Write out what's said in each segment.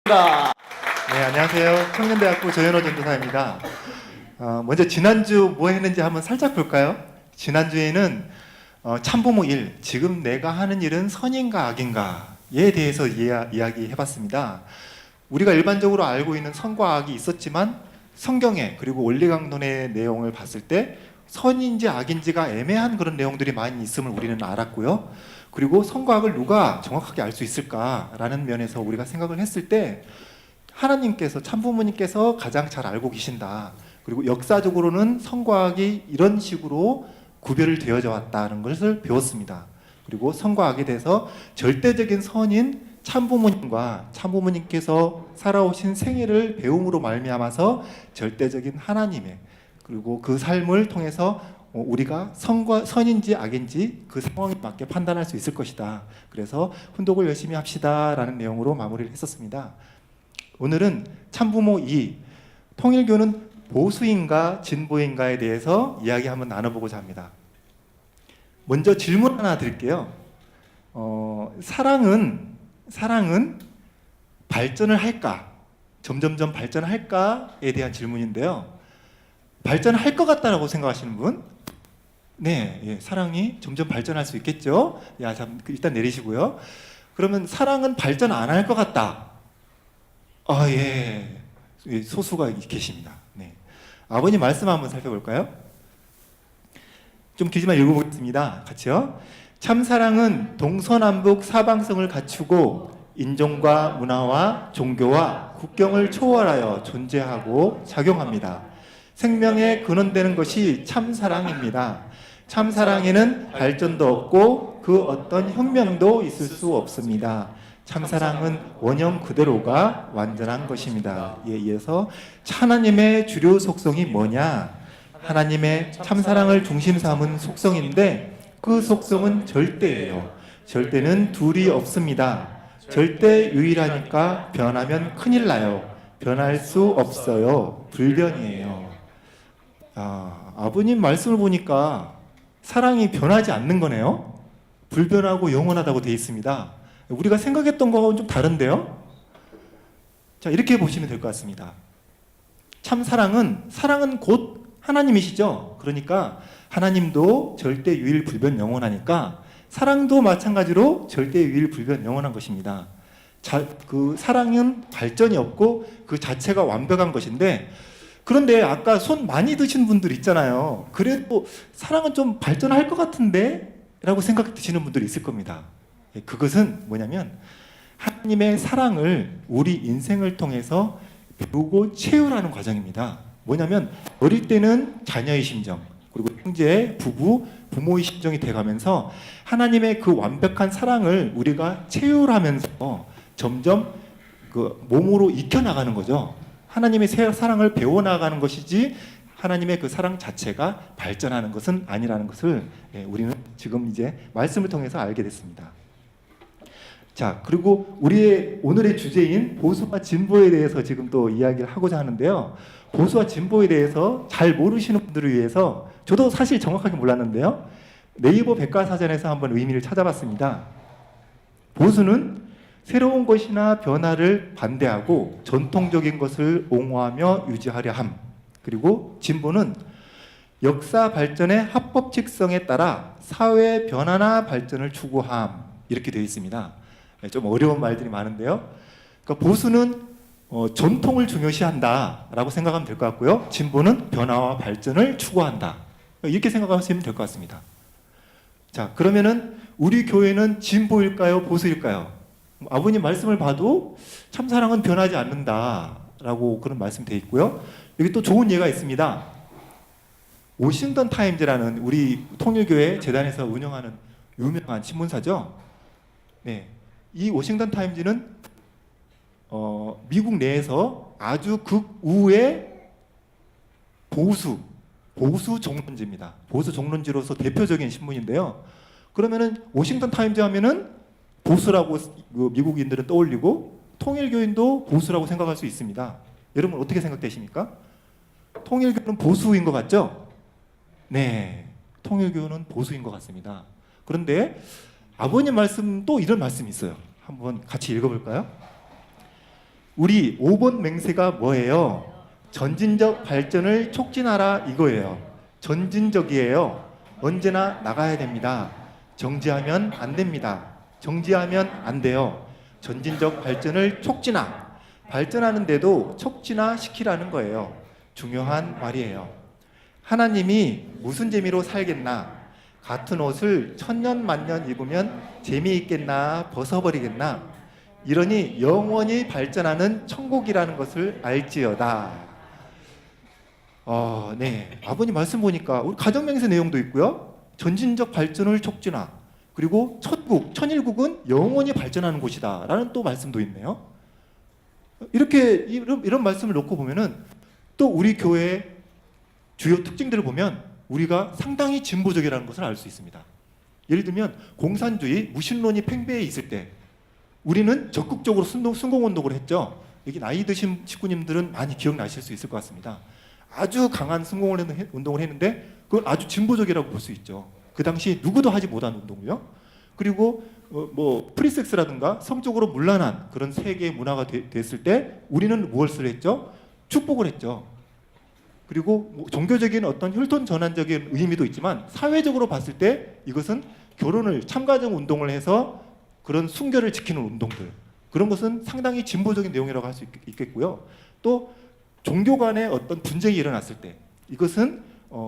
네, 안녕하세요. 청년대학부 조현호 전도사입니다. 먼저 지난주 뭐 했는지 한번 살짝 볼까요? 지난주에는 참부모 1, 지금 내가 하는 일은 선인가 악인가에 대해서 이야기해봤습니다. 우리가 일반적으로 알고 있는 선과 악이 있었지만 성경에 그리고 원리강론의 내용을 봤을 때 선인지 악인지가 애매한 그런 내용들이 많이 있음을 우리는 알았고요. 그리고 선과 악을 누가 정확하게 알 수 있을까라는 면에서 우리가 생각을 했을 때 하나님께서, 참부모님께서 가장 잘 알고 계신다. 그리고 역사적으로는 선과 악이 이런 식으로 구별을 되어져 왔다는 것을 배웠습니다. 그리고 선과 악에 대해서 절대적인 선인 참부모님과 참부모님께서 살아오신 생애를 배움으로 말미암아서 절대적인 하나님의, 그리고 그 삶을 통해서 우리가 선인지 악인지 그 상황에 맞게 판단할 수 있을 것이다. 그래서 훈독을 열심히 합시다 라는 내용으로 마무리를 했었습니다. 오늘은 참부모 2, 통일교는 보수인가 진보인가에 대해서 이야기 한번 나눠보고자 합니다. 먼저 질문 하나 드릴게요. 사랑은 발전을 할까? 점점점 발전할까에 대한 질문인데요. 발전할 것 같다라고 생각하시는 분? 네, 예, 사랑이 점점 발전할 수 있겠죠? 일단 내리시고요. 그러면 사랑은 발전 안 할 것 같다. 예, 소수가 계십니다. 네. 아버님 말씀 한번 살펴볼까요? 좀 길지만 읽어보겠습니다. 같이요. 참사랑은 동서남북 사방성을 갖추고 인종과 문화와 종교와 국경을 초월하여 존재하고 작용합니다. 생명의 근원되는 것이 참사랑입니다. 참사랑에는 발전도 없고 그 어떤 혁명도 있을 수 없습니다. 참사랑은 원형 그대로가 완전한 것입니다. 이에 이어서 하나님의 주류 속성이 뭐냐? 하나님의 참사랑을 중심 삼은 속성인데 그 속성은 절대예요. 절대는 둘이 없습니다. 절대 유일하니까 변하면 큰일 나요. 변할 수 없어요. 불변이에요. 아버님 말씀을 보니까 사랑이 변하지 않는 거네요. 불변하고 영원하다고 되어 있습니다. 우리가 생각했던 거하고는 좀 다른데요. 자, 이렇게 보시면 될 것 같습니다. 참 사랑은 곧 하나님이시죠. 그러니까 하나님도 절대 유일 불변 영원하니까 사랑도 마찬가지로 절대 유일 불변 영원한 것입니다. 그 사랑은 발전이 없고 그 자체가 완벽한 것인데, 그런데 아까 손 많이 드신 분들 있잖아요. 그래도 사랑은 좀 발전할 것 같은데? 라고 생각 드시는 분들이 있을 겁니다. 그것은 뭐냐면 하나님의 사랑을 우리 인생을 통해서 배우고 채우라는 과정입니다. 뭐냐면 어릴 때는 자녀의 심정, 그리고 형제, 부부, 부모의 심정이 돼가면서 하나님의 그 완벽한 사랑을 우리가 채우라면서 점점 그 몸으로 익혀나가는 거죠. 하나님의 사랑을 배워나가는 것이지 하나님의 그 사랑 자체가 발전하는 것은 아니라는 것을 우리는 지금 이제 말씀을 통해서 알게 됐습니다. 자, 그리고 우리의 오늘의 주제인 보수와 진보에 대해서 지금 또 이야기를 하고자 하는데요. 보수와 진보에 대해서 잘 모르시는 분들을 위해서, 저도 사실 정확하게 몰랐는데요. 네이버 백과사전에서 한번 의미를 찾아봤습니다. 보수는 새로운 것이나 변화를 반대하고 전통적인 것을 옹호하며 유지하려 함. 그리고 진보는 역사 발전의 합법칙성에 따라 사회 변화나 발전을 추구함. 이렇게 되어 있습니다. 좀 어려운 말들이 많은데요. 그러니까 보수는 전통을 중요시한다라고 생각하면 될 것 같고요. 진보는 변화와 발전을 추구한다. 이렇게 생각하시면 될 것 같습니다. 자, 그러면은 우리 교회는 진보일까요? 보수일까요? 아버님 말씀을 봐도 참사랑은 변하지 않는다라고 그런 말씀 되어 있고요. 여기 또 좋은 예가 있습니다. 워싱턴 타임즈라는 우리 통일교회 재단에서 운영하는 유명한 신문사죠. 네. 이 워싱턴 타임즈는 미국 내에서 아주 극우의 보수 종론지입니다. 보수 종론지로서 대표적인 신문인데요. 그러면은 워싱턴 타임즈 하면은 보수라고 미국인들은 떠올리고 통일교인도 보수라고 생각할 수 있습니다. 여러분 어떻게 생각되십니까? 통일교는 보수인 것 같죠? 네, 통일교는 보수인 것 같습니다. 그런데 아버님 말씀 또 이런 말씀이 있어요. 한번 같이 읽어볼까요? 우리 5번 맹세가 뭐예요? 전진적 발전을 촉진하라 이거예요. 전진적이에요. 언제나 나가야 됩니다. 정지하면 안 됩니다. 정지하면 안 돼요. 전진적 발전을 촉진하. 발전하는데도 촉진화 시키라는 거예요. 중요한 말이에요. 하나님이 무슨 재미로 살겠나? 같은 옷을 천년 만년 입으면 재미있겠나? 벗어버리겠나? 이러니 영원히 발전하는 천국이라는 것을 알지어다. 네. 아버님 말씀 보니까 우리 가정맹세 내용도 있고요. 전진적 발전을 촉진하. 그리고 천국, 천일국은 영원히 발전하는 곳이다. 라는 또 말씀도 있네요. 이렇게 이런 말씀을 놓고 보면은 또 우리 교회의 주요 특징들을 보면 우리가 상당히 진보적이라는 것을 알 수 있습니다. 예를 들면 공산주의, 무신론이 팽배해 있을 때 우리는 적극적으로 순공운동을 했죠. 여기 나이 드신 식구님들은 많이 기억나실 수 있을 것 같습니다. 아주 강한 순공운동을 했는데 그건 아주 진보적이라고 볼 수 있죠. 그 당시 누구도 하지 못한 운동이요. 그리고 뭐 프리섹스라든가 성적으로 문란한 그런 세계의 문화가 됐을 때 우리는 무엇을 했죠? 축복을 했죠. 그리고 뭐 종교적인 어떤 혈통 전환적인 의미도 있지만 사회적으로 봤을 때 이것은 결혼을 참가적 운동을 해서 그런 순결을 지키는 운동들, 그런 것은 상당히 진보적인 내용이라고 할 수 있겠고요. 또 종교 간의 어떤 분쟁이 일어났을 때 이것은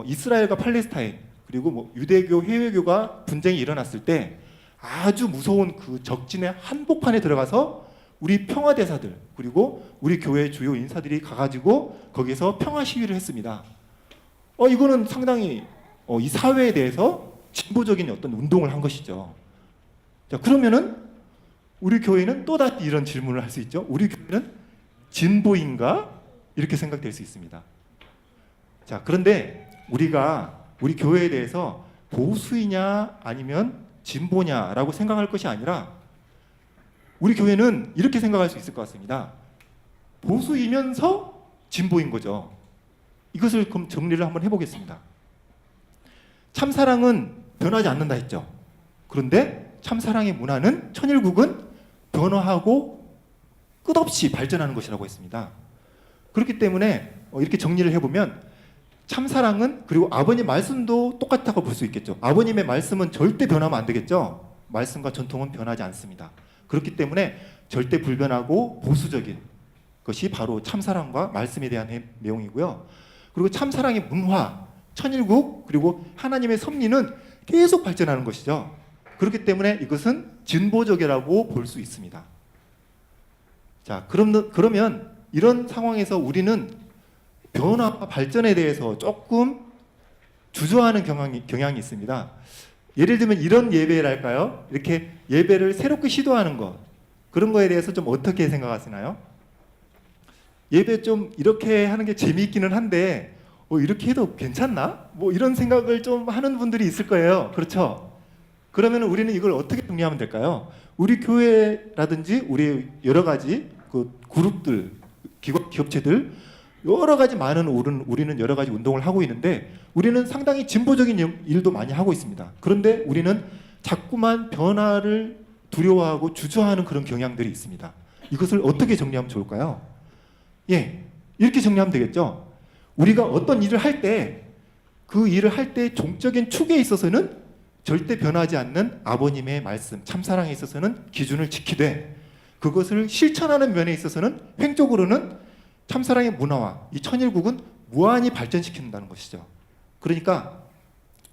이스라엘과 팔레스타인 그리고 뭐 유대교, 해외교가 분쟁이 일어났을 때 아주 무서운 그 적진의 한복판에 들어가서 우리 평화대사들 그리고 우리 교회 주요 인사들이 가가지고 거기서 평화 시위를 했습니다. 이거는 상당히 이 사회에 대해서 진보적인 어떤 운동을 한 것이죠. 자, 그러면은 우리 교회는 또다시 이런 질문을 할 수 있죠. 우리 교회는 진보인가? 이렇게 생각될 수 있습니다. 자, 그런데 우리가 우리 교회에 대해서 보수이냐 아니면 진보냐라고 생각할 것이 아니라 우리 교회는 이렇게 생각할 수 있을 것 같습니다. 보수이면서 진보인 거죠. 이것을 그럼 정리를 한번 해보겠습니다. 참사랑은 변하지 않는다 했죠. 그런데 참사랑의 문화는 천일국은 변화하고 끝없이 발전하는 것이라고 했습니다. 그렇기 때문에 이렇게 정리를 해보면 참사랑은 그리고 아버님 말씀도 똑같다고 볼 수 있겠죠. 아버님의 말씀은 절대 변하면 안 되겠죠. 말씀과 전통은 변하지 않습니다. 그렇기 때문에 절대 불변하고 보수적인 것이 바로 참사랑과 말씀에 대한 내용이고요. 그리고 참사랑의 문화, 천일국 그리고 하나님의 섭리는 계속 발전하는 것이죠. 그렇기 때문에 이것은 진보적이라고 볼 수 있습니다. 자, 그러면 이런 상황에서 우리는 변화와 발전에 대해서 조금 주저하는 경향이 있습니다. 예를 들면 이런 예배랄까요? 이렇게 예배를 새롭게 시도하는 것, 그런 거에 대해서 좀 어떻게 생각하시나요? 예배 좀 이렇게 하는 게 재미있기는 한데 이렇게 해도 괜찮나? 뭐 이런 생각을 좀 하는 분들이 있을 거예요. 그렇죠? 그러면 우리는 이걸 어떻게 정리하면 될까요? 우리 교회라든지 우리 여러 가지 그 그룹들, 기업체들 여러 가지 많은 우리는 여러 가지 운동을 하고 있는데 우리는 상당히 진보적인 일도 많이 하고 있습니다. 그런데 우리는 자꾸만 변화를 두려워하고 주저하는 그런 경향들이 있습니다. 이것을 어떻게 정리하면 좋을까요? 예, 이렇게 정리하면 되겠죠. 우리가 어떤 일을 할 때 그 일을 할 때 종적인 축에 있어서는 절대 변하지 않는 아버님의 말씀, 참사랑에 있어서는 기준을 지키되 그것을 실천하는 면에 있어서는 횡적으로는 참사랑의 문화와 이 천일국은 무한히 발전시킨다는 것이죠. 그러니까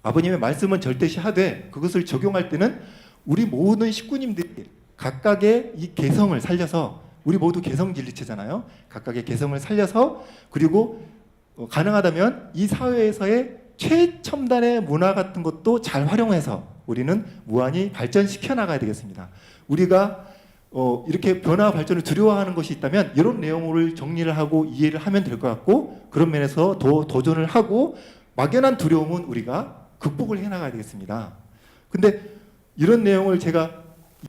아버님의 말씀은 절대시하되 그것을 적용할 때는 우리 모든 식구님들이 각각의 이 개성을 살려서 우리 모두 개성진리체잖아요. 각각의 개성을 살려서 그리고 가능하다면 이 사회에서의 최첨단의 문화 같은 것도 잘 활용해서 우리는 무한히 발전시켜 나가야 되겠습니다. 우리가 이렇게 변화 발전을 두려워하는 것이 있다면 이런 내용을 정리를 하고 이해를 하면 될 것 같고 그런 면에서 더 도전을 하고 막연한 두려움은 우리가 극복을 해나가야 되겠습니다. 근데 이런 내용을 제가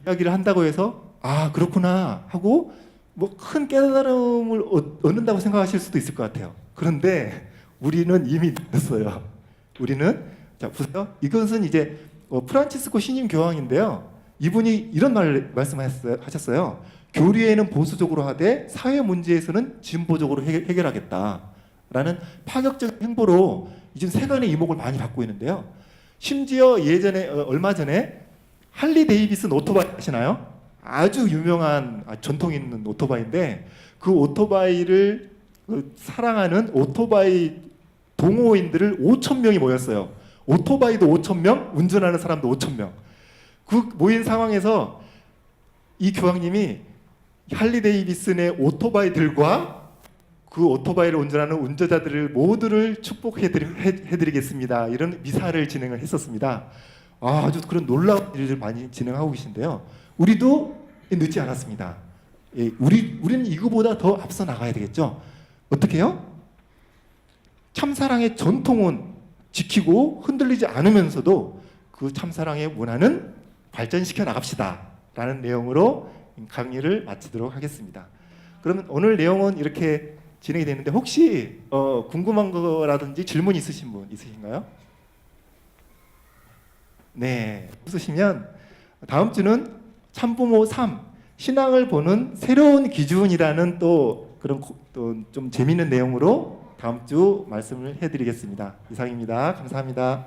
이야기를 한다고 해서 아 그렇구나 하고 뭐 큰 깨달음을 얻는다고 생각하실 수도 있을 것 같아요. 그런데 우리는 이미 늦었어요. 우리는 자 보세요. 이것은 이제 프란치스코 신임 교황인데요. 이분이 이런 말씀하셨어요. 교리에는 보수적으로 하되 사회 문제에서는 진보적으로 해결하겠다라는 파격적인 행보로 이제 세간의 이목을 많이 받고 있는데요. 심지어 예전에 얼마 전에 할리 데이비슨 오토바이 아시나요? 아주 유명한 전통 있는 오토바이인데 그 오토바이를 사랑하는 오토바이 동호인들을 5,000명이 모였어요. 오토바이도 5,000명, 운전하는 사람도 5,000명. 그 모인 상황에서 이 교황님이 할리 데이비슨의 오토바이들과 그 오토바이를 운전하는 운전자들을 모두를 축복해드리겠습니다. 이런 미사를 진행을 했었습니다. 아주 그런 놀라운 일을 많이 진행하고 계신데요. 우리도 늦지 않았습니다. 우리는 이거보다 더 앞서 나가야 되겠죠. 어떻게 해요? 참사랑의 전통은 지키고 흔들리지 않으면서도 그 참사랑의 문화는 발전시켜 나갑시다 라는 내용으로 강의를 마치도록 하겠습니다. 그러면 오늘 내용은 이렇게 진행이 되는데 혹시 궁금한 거라든지 질문 있으신 분 있으신가요? 네, 없으시면 다음 주는 참부모 3 신앙을 보는 새로운 기준이라는 또 그런 또 좀 재미있는 내용으로 다음 주 말씀을 해드리겠습니다. 이상입니다. 감사합니다.